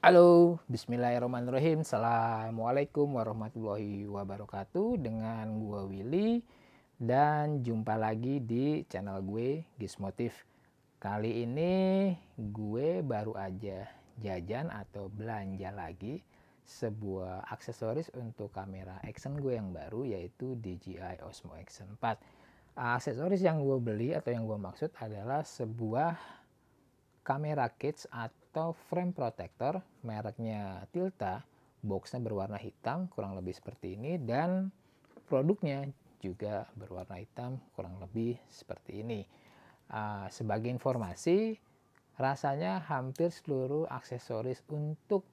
Halo, bismillahirrahmanirrahim. Assalamualaikum warahmatullahi wabarakatuh. Dengan gue Willy dan jumpa lagi di channel gue Gizmotif. Kali ini gue baru aja jajan atau belanja lagi sebuah aksesoris untuk kamera action gue yang baru, yaitu DJI Osmo Action 4. Aksesoris yang gue beli atau yang gue maksud adalah sebuah kamera case atau frame protector mereknya Tilta. Boxnya berwarna hitam kurang lebih seperti ini, dan produknya juga berwarna hitam kurang lebih seperti ini. Sebagai informasi, rasanya hampir seluruh aksesoris untuk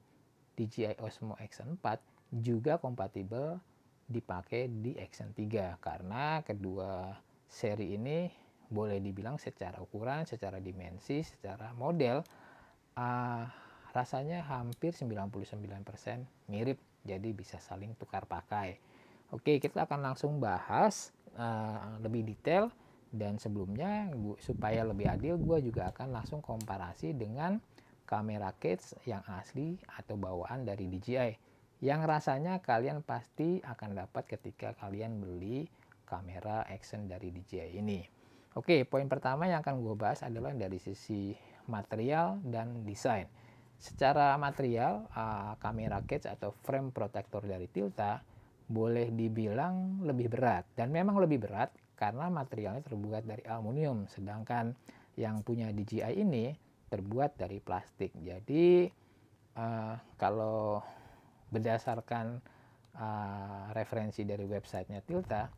DJI Osmo Action 4 juga kompatibel dipakai di Action 3, karena kedua seri ini boleh dibilang secara ukuran, secara dimensi, secara model rasanya hampir 99% mirip, jadi bisa saling tukar pakai. Oke, kita akan langsung bahas lebih detail, dan sebelumnya supaya lebih adil, gue juga akan langsung komparasi dengan kamera case yang asli atau bawaan dari DJI yang rasanya kalian pasti akan dapat ketika kalian beli kamera action dari DJI ini. Oke, poin pertama yang akan gue bahas adalah dari sisi material dan desain. Secara material, kamera case atau frame protector dari Tilta boleh dibilang lebih berat, dan memang lebih berat karena materialnya terbuat dari aluminium, sedangkan yang punya DJI ini terbuat dari plastik. Jadi kalau berdasarkan referensi dari websitenya Tilta,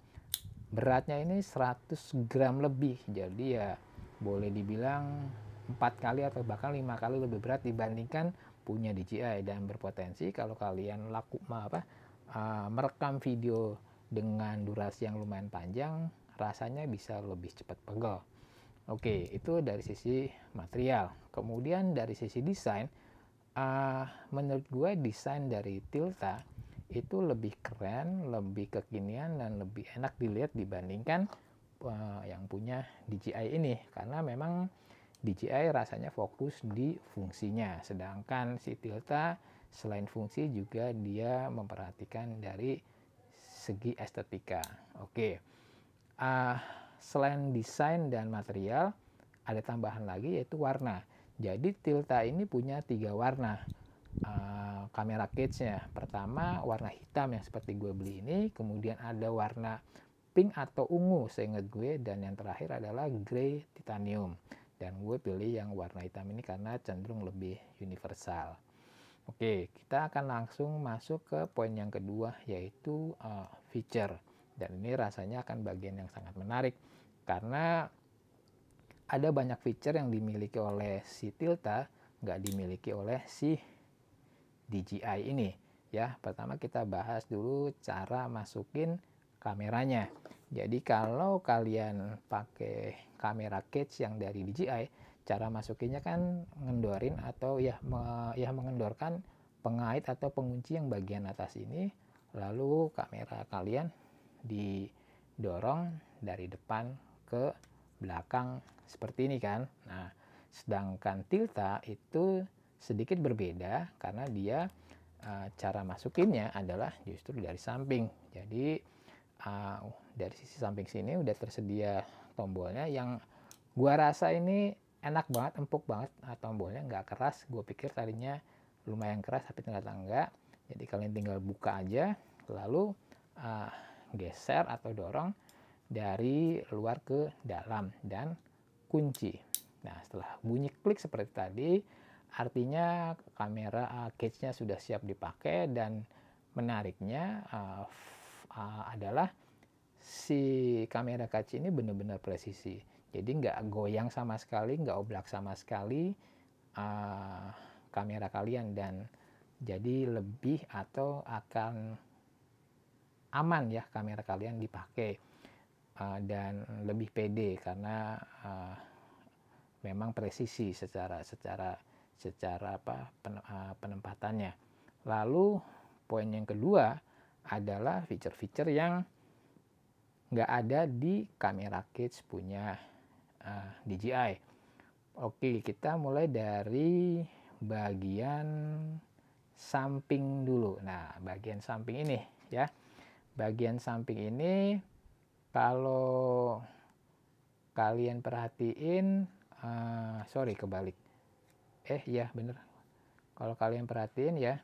beratnya ini 100 gram lebih, jadi ya boleh dibilang 4 kali atau bahkan 5 kali lebih berat dibandingkan punya DJI, dan berpotensi kalau kalian merekam video dengan durasi yang lumayan panjang, rasanya bisa lebih cepat pegel. Oke, itu dari sisi material. Kemudian dari sisi desain, menurut gue desain dari Tilta itu lebih keren, lebih kekinian, dan lebih enak dilihat dibandingkan yang punya DJI ini, karena memang DJI rasanya fokus di fungsinya, sedangkan si Tilta selain fungsi juga dia memperhatikan dari segi estetika. Oke, selain desain dan material, ada tambahan lagi yaitu warna. Jadi Tilta ini punya 3 warna kamera case-nya. Pertama warna hitam yang seperti gue beli ini, kemudian ada warna pink atau ungu seingat gue, dan yang terakhir adalah grey titanium. Dan gue pilih yang warna hitam ini karena cenderung lebih universal. Oke, kita akan langsung masuk ke poin yang kedua, yaitu feature. Dan ini rasanya akan bagian yang sangat menarik karena ada banyak feature yang dimiliki oleh si Tilta nggak dimiliki oleh si DJI ini ya. Pertama kita bahas dulu cara masukin kameranya. Jadi kalau kalian pakai kamera case yang dari DJI, cara masukinnya kan ngendorin atau mengendorkan pengait atau pengunci yang bagian atas ini, lalu kamera kalian didorong dari depan ke belakang seperti ini kan. Nah, sedangkan Tilta itu sedikit berbeda karena dia cara masukinnya adalah justru dari samping. Jadi dari sisi samping sini udah tersedia tombolnya yang gua rasa ini enak banget, empuk banget. Tombolnya nggak keras, gue pikir tadinya lumayan keras tapi ternyata enggak. Jadi kalian tinggal buka aja, lalu geser atau dorong dari luar ke dalam dan kunci. Nah, setelah bunyi klik seperti tadi, artinya kamera case-nya sudah siap dipakai, dan menariknya adalah si kamera kaca ini benar-benar presisi. Jadi nggak goyang sama sekali, nggak oblak sama sekali kamera kalian, dan jadi lebih atau akan aman ya kamera kalian dipakai, dan lebih pede karena memang presisi secara penempatannya. Lalu poin yang kedua adalah fitur-fitur yang nggak ada di kamera case punya DJI. Oke, kita mulai dari bagian samping dulu. Nah, bagian samping ini ya. Bagian samping ini kalau kalian perhatiin, sorry kebalik. Ya bener. Kalau kalian perhatiin ya,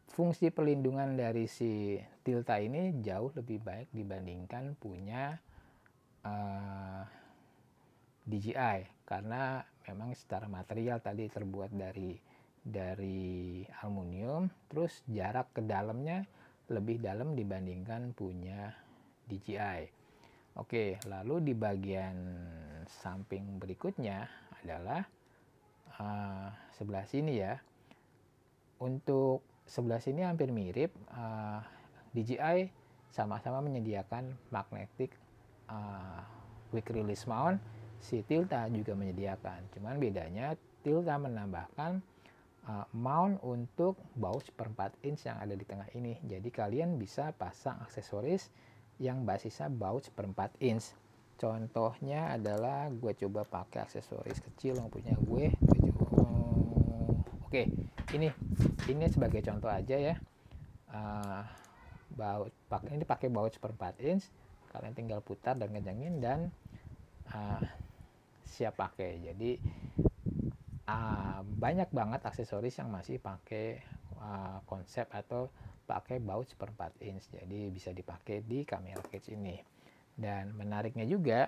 fungsi pelindungan dari si Tilta ini jauh lebih baik dibandingkan punya DJI, karena memang secara material tadi terbuat dari aluminium, terus jarak ke dalamnya lebih dalam dibandingkan punya DJI. Oke, lalu di bagian samping berikutnya adalah sebelah sini ya. Untuk sebelah sini hampir mirip, DJI sama-sama menyediakan magnetic quick release mount. Si Tilta juga menyediakan, cuman bedanya Tilta menambahkan mount untuk baut seperempat inch yang ada di tengah ini. Jadi kalian bisa pasang aksesoris yang basisnya baut seperempat inch. Contohnya adalah gue coba pakai aksesoris kecil yang punya gue coba. Oke, ini sebagai contoh aja ya. Ini pakai baut seperempat inch. Kalian tinggal putar dan kencengin dan siap pakai. Jadi banyak banget aksesoris yang masih pakai konsep atau pakai baut seperempat inch. Jadi bisa dipakai di kamera cage ini. Dan menariknya juga,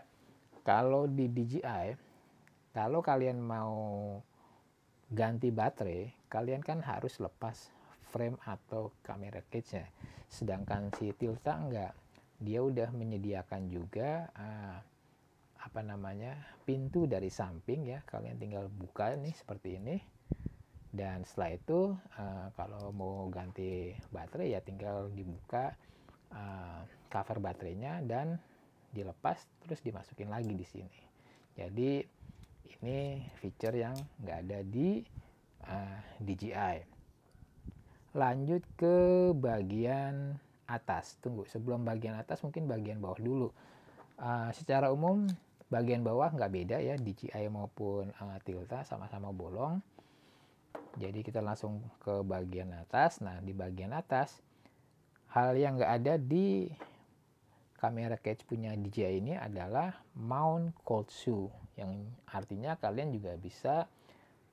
kalau di DJI, kalau kalian mau ganti baterai, kalian kan harus lepas frame atau kamera cage-nya. Sedangkan si Tilta enggak. Dia udah menyediakan juga pintu dari samping ya. Kalian tinggal buka nih seperti ini. Dan setelah itu kalau mau ganti baterai ya tinggal dibuka cover baterainya dan dilepas terus dimasukin lagi di sini. Jadi ini feature yang nggak ada di DJI. Lanjut ke bagian atas. Tunggu, sebelum bagian atas mungkin bagian bawah dulu. Secara umum bagian bawah nggak beda ya, DJI maupun Tilta sama-sama bolong. Jadi kita langsung ke bagian atas. Nah, di bagian atas hal yang nggak ada di kamera cage punya DJI ini adalah mount cold shoe, yang artinya kalian juga bisa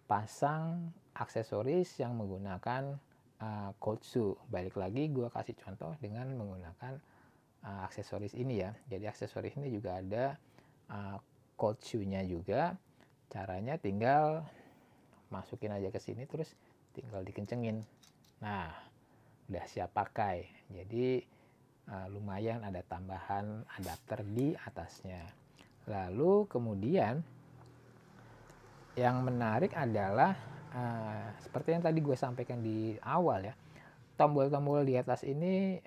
pasang aksesoris yang menggunakan cold shoe. Balik lagi gue kasih contoh dengan menggunakan aksesoris ini ya. Jadi aksesoris ini juga ada cold shoe-nya juga. Caranya tinggal masukin aja ke sini terus tinggal dikencengin. Nah, udah siap pakai. Jadi lumayan ada tambahan adapter di atasnya. Lalu kemudian yang menarik adalah seperti yang tadi gue sampaikan di awal ya, tombol-tombol di atas ini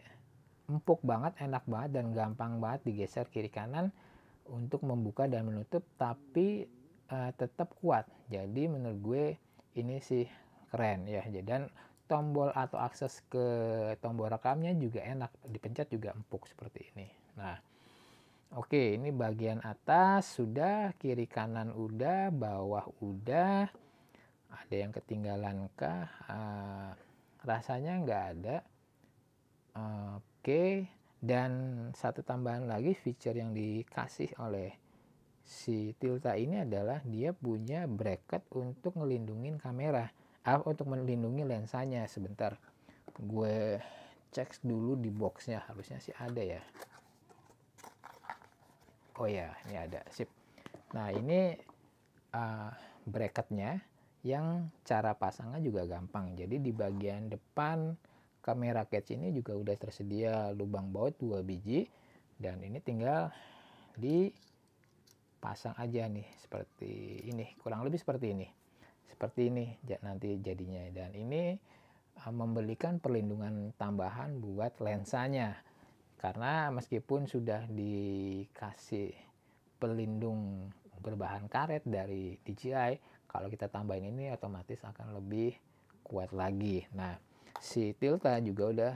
empuk banget, enak banget, dan gampang banget digeser kiri kanan untuk membuka dan menutup, tapi tetap kuat. Jadi menurut gue ini sih keren ya. Dan tombol atau akses ke tombol rekamnya juga enak, dipencet juga empuk seperti ini. Nah, oke, ini bagian atas sudah, kiri kanan udah, bawah udah. Ada yang ketinggalan kah? Rasanya nggak ada. Oke, dan satu tambahan lagi feature yang dikasih oleh si Tilta ini adalah dia punya bracket untuk ngelindungin kamera, untuk melindungi lensanya. Sebentar, gue cek dulu di boxnya, harusnya sih ada ya. Oh ya, ini ada, sip. Nah, ini bracketnya yang cara pasangnya juga gampang. Jadi di bagian depan kamera cage ini juga udah tersedia lubang baut 2 biji, dan ini tinggal dipasang aja nih seperti ini, kurang lebih seperti ini nanti jadinya. Dan ini memberikan perlindungan tambahan buat lensanya, karena meskipun sudah dikasih pelindung berbahan karet dari DJI, kalau kita tambahin ini otomatis akan lebih kuat lagi. Nah, si Tilta juga udah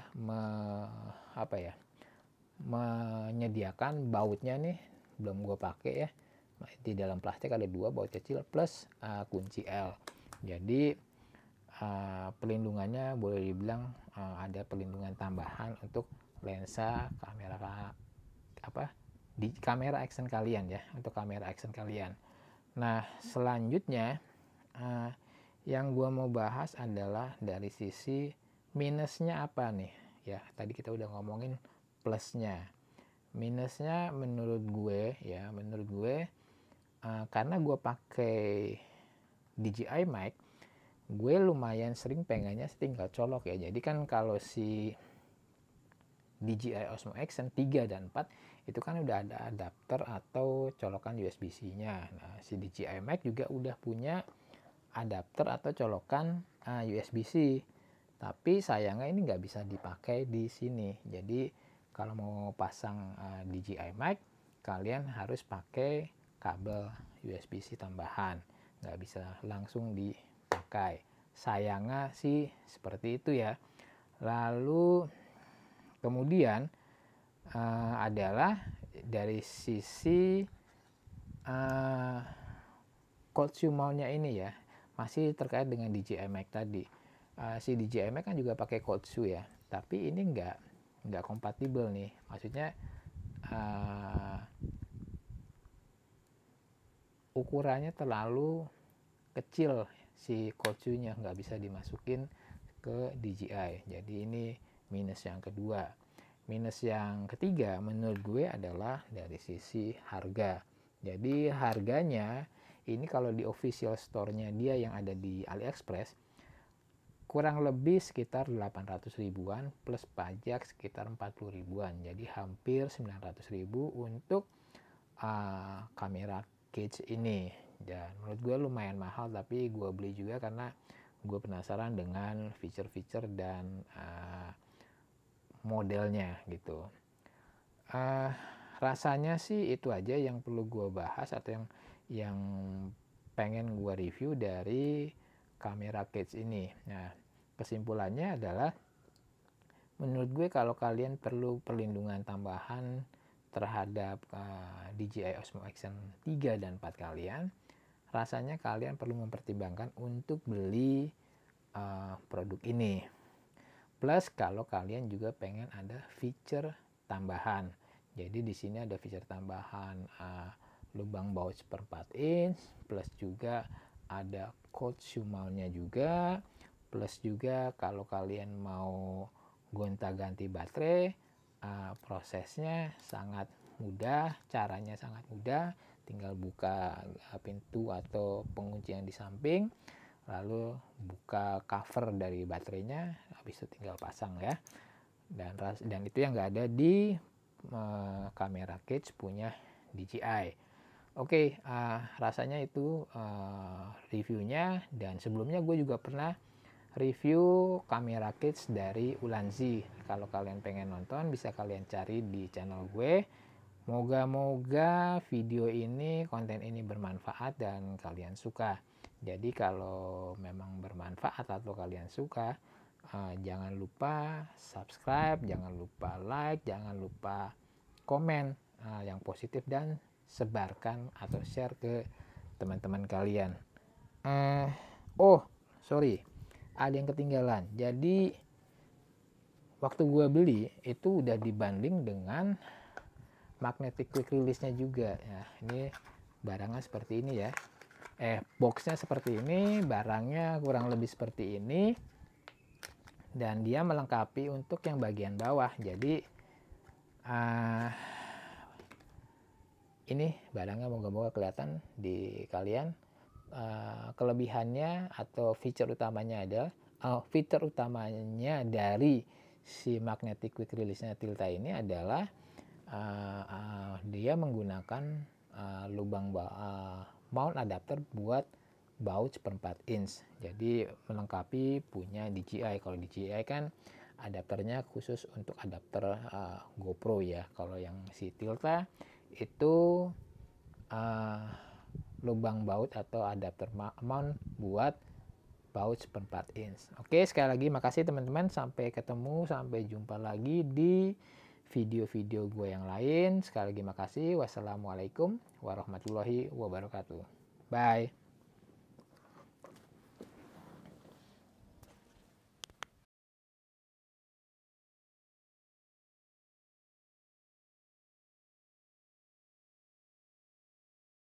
menyediakan bautnya nih, belum gue pakai ya. Di dalam plastik ada 2 baut kecil plus kunci L. Jadi pelindungannya boleh dibilang ada pelindungan tambahan untuk lensa kamera di kamera action kalian ya, untuk kamera action kalian. Nah, selanjutnya yang gua mau bahas adalah dari sisi minusnya apa nih ya. Tadi kita udah ngomongin plusnya. Minusnya menurut gue karena gue pakai DJI mic, gue lumayan sering pengennya tinggal colok ya. Jadi kan kalau si DJI Osmo Action 3 dan 4 itu kan udah ada adapter atau colokan USB-C-nya. Nah, si DJI mic juga udah punya adapter atau colokan USB-C. Tapi sayangnya ini nggak bisa dipakai di sini. Jadi kalau mau pasang DJI mic, kalian harus pakai kabel USB-C tambahan. Nggak bisa langsung dipakai. Sayangnya sih seperti itu ya. Lalu kemudian adalah dari sisi cold shoe mount-nya ini ya, masih terkait dengan DJI mic tadi. Si DJI mic kan juga pakai cold shoe ya, tapi ini nggak kompatibel nih. Maksudnya ukurannya terlalu kecil, si cold shoe-nya nggak bisa dimasukin ke DJI. Jadi ini minus yang kedua. Minus yang ketiga menurut gue adalah dari sisi harga. Jadi harganya ini kalau di official store-nya dia yang ada di AliExpress kurang lebih sekitar 800 ribuan plus pajak sekitar 40 ribuan. Jadi hampir 900 ribu untuk kamera cage ini. Dan menurut gue lumayan mahal, tapi gue beli juga karena gue penasaran dengan fitur-fitur dan modelnya gitu. Rasanya sih itu aja yang perlu gue bahas atau yang pengen gue review dari kamera cage ini. Nah, kesimpulannya adalah menurut gue kalau kalian perlu perlindungan tambahan terhadap DJI Osmo Action 3 dan 4 kalian, rasanya kalian perlu mempertimbangkan untuk beli produk ini. Plus kalau kalian juga pengen ada fitur tambahan. Jadi di sini ada fitur tambahan lubang baut 1/4 inch, plus juga ada cold shoe mount-nya juga, plus juga kalau kalian mau gonta-ganti baterai, prosesnya sangat mudah, caranya sangat mudah, tinggal buka pintu atau pengunci yang di samping, lalu buka cover dari baterainya, habis itu tinggal pasang ya. Dan itu yang nggak ada di kamera cage punya DJI. Oke, rasanya itu reviewnya. Dan sebelumnya gue juga pernah review kamera cage dari Ulanzi. Kalau kalian pengen nonton bisa kalian cari di channel gue. Moga-moga video ini, konten ini bermanfaat dan kalian suka. Jadi kalau memang bermanfaat atau kalian suka, jangan lupa subscribe, jangan lupa like, jangan lupa komen yang positif dan sebarkan atau share ke teman-teman kalian. Sorry, ada yang ketinggalan. Jadi waktu gue beli itu udah dibanding dengan magnetic quick release-nya juga. Nah, ini barangnya seperti ini ya. Boxnya seperti ini, barangnya kurang lebih seperti ini. Dan dia melengkapi untuk yang bagian bawah. Jadi ini barangnya moga-moga kelihatan di kalian. Kelebihannya atau fitur utamanya dari si magnetic quick release-nya Tilta ini adalah dia menggunakan lubang mount adapter buat baut 1/4 inch. Jadi melengkapi punya DJI. Kalau DJI kan adapternya khusus untuk adapter GoPro ya. Kalau yang si Tilta itu lubang baut atau adapter mount buat baut 1/4 inch. Oke, sekali lagi makasih teman-teman. Sampai ketemu, sampai jumpa lagi di video-video gue yang lain. Sekali lagi makasih. Wassalamualaikum warahmatullahi wabarakatuh. Bye.